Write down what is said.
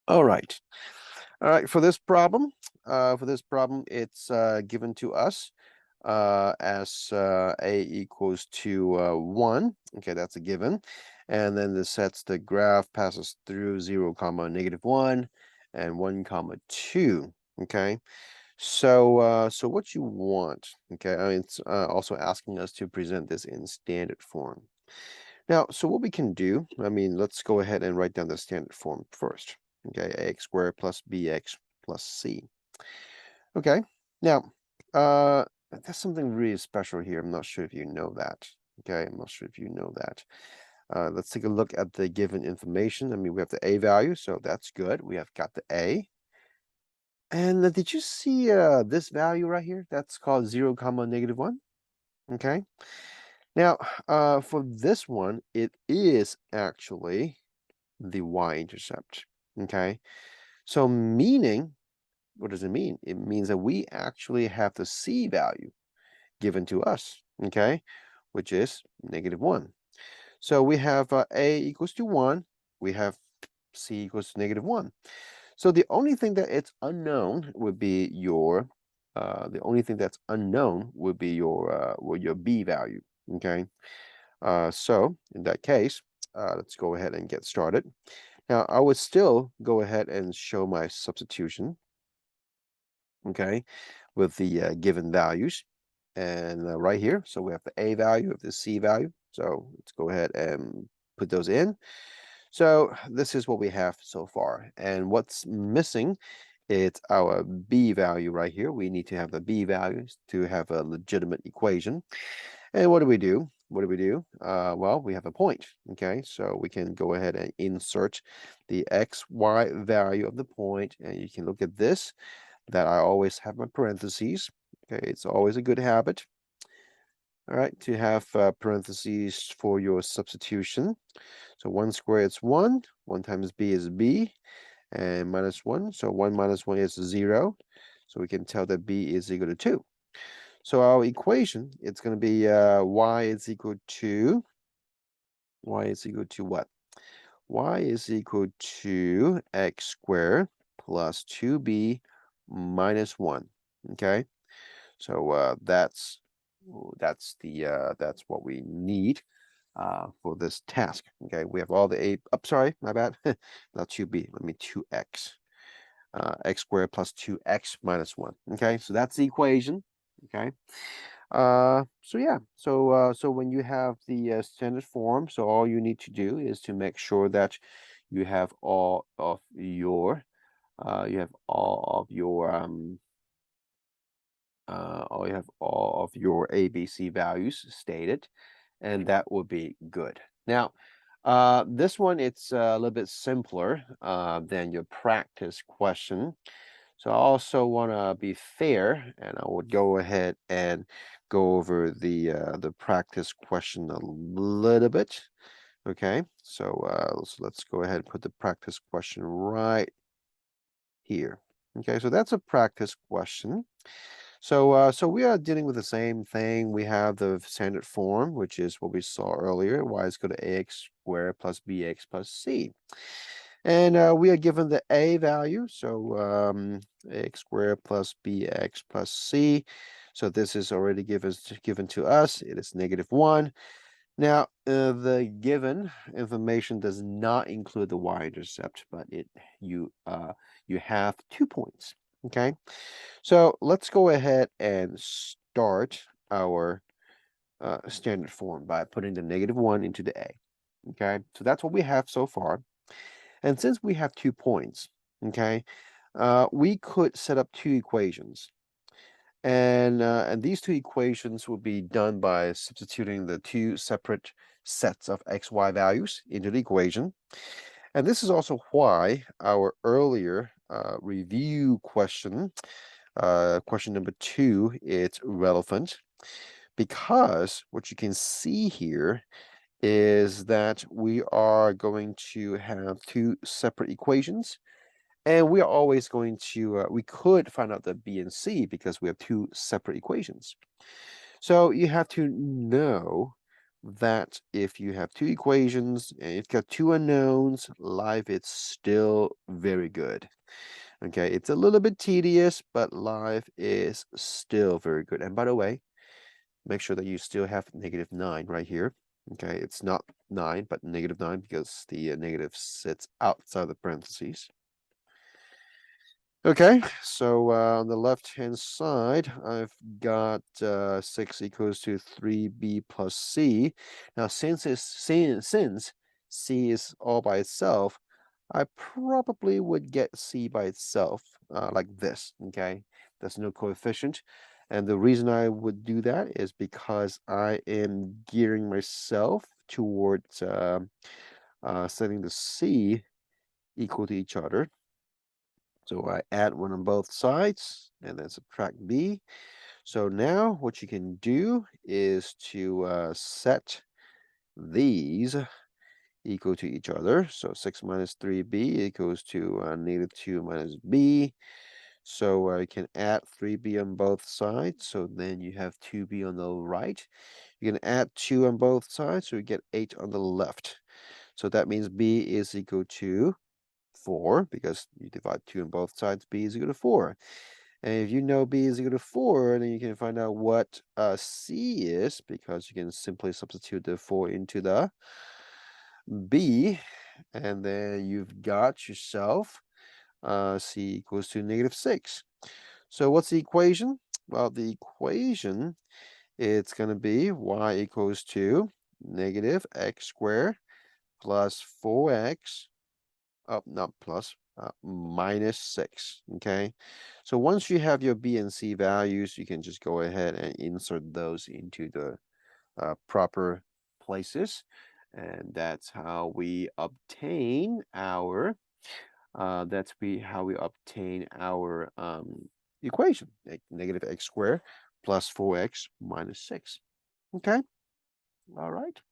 All right. All right. For this problem, it's given to us as a equals to 1. Okay, that's a given. And then this sets the graph passes through 0, comma, -1 and 1, comma, 2. Okay. So what you want, okay, I mean, it's also asking us to present this in standard form. Now, so what we can do, I mean, let's go ahead and write down the standard form first. Okay, ax squared plus bx plus c. Okay, now, there's something really special here. I'm not sure if you know that. Okay, I'm not sure if you know that. Let's take a look at the given information. I mean, we have the a value, so that's good. We have got the a. And did you see this value right here? That's called 0, comma, -1. Okay. Now, for this one, it is actually the y-intercept. Okay. So meaning, what does it mean? It means that we actually have the c value given to us. Okay. Which is -1. So we have a equals to 1. We have c equals to -1. So the only thing that it's unknown would be your the only thing that's unknown would be your b value. Okay. So in that case, let's go ahead and get started. Now I would still go ahead and show my substitution. Okay, with the given values, and right here, so we have the a value of the c value. So let's go ahead and put those in. So this is what we have so far. And what's missing is our b value right here. We need to have the b values to have a legitimate equation. And what do we do? What do we do? Well, we have a point. Okay, so we can go ahead and insert the x, y value of the point. And you can look at this, that I always have my parentheses. Okay, it's always a good habit. All right, to have parentheses for your substitution. So 1 squared is 1, 1 times b is b, and -1. So 1 minus 1 is 0. So we can tell that b is equal to 2. So our equation, it's going to be y is equal to what? Y is equal to x squared plus 2b minus 1. Okay, so that's what we need for this task. Okay, we have all the a. Oh, sorry, my bad. Not 2b. Let me 2x. X squared plus 2x minus 1. Okay, so that's the equation. Okay. So yeah, so when you have the standard form, so all you need to do is to make sure that you have all of your you have all of your ABC values stated, and that would be good. Now, this one, it's a little bit simpler than your practice question. So I also want to be fair, and I would go ahead and go over the practice question a little bit. Okay, so let's go ahead and put the practice question right here. Okay, so that's a practice question. So we are dealing with the same thing. We have the standard form, which is what we saw earlier. Y is equal to ax squared plus bx plus c. And we are given the a value, so ax squared plus bx plus c. So this is already given to us. It is -1. Now, the given information does not include the y-intercept, but you have 2 points. Okay, so let's go ahead and start our standard form by putting the -1 into the a. Okay, so that's what we have so far. And since we have 2 points, okay, we could set up 2 equations. And these 2 equations will be done by substituting the 2 separate sets of x, y values into the equation. And this is also why our earlier review question, question number 2, is relevant, because what you can see here is that we are going to have 2 separate equations, and we are always going to, we could find out the b and c because we have 2 separate equations. So you have to know that if you have two equations and you've got two unknowns, life is still very good. Okay, it's a little bit tedious, but life is still very good. And by the way, make sure that you still have -9 right here. Okay, it's not 9, but -9 because the negative sits outside the parentheses. Okay, so on the left-hand side, I've got 6 equals to 3b plus c. Now, since c is all by itself, I probably would get c by itself like this, okay? There's no coefficient. And the reason I would do that is because I am gearing myself towards setting the c equal to each other. So I add 1 on both sides and then subtract b. So now what you can do is to set these equal to each other. So 6 minus 3b equals to -2 minus b. So you can add 3b on both sides. So then you have 2b on the right. You can add 2 on both sides. So you get 8 on the left. So that means b is equal to 4 because you divide 2 on both sides. B is equal to 4. And if you know b is equal to 4, then you can find out what c is because you can simply substitute the 4 into the b. And then you've got yourself c equals to -6. So what's the equation? Well, the equation, it's going to be y equals to -x squared plus 4x, oh, not plus, -6, okay? So once you have your b and c values, you can just go ahead and insert those into the proper places. And that's how we obtain our equation, like -x squared plus 4x minus 6. Okay, all right.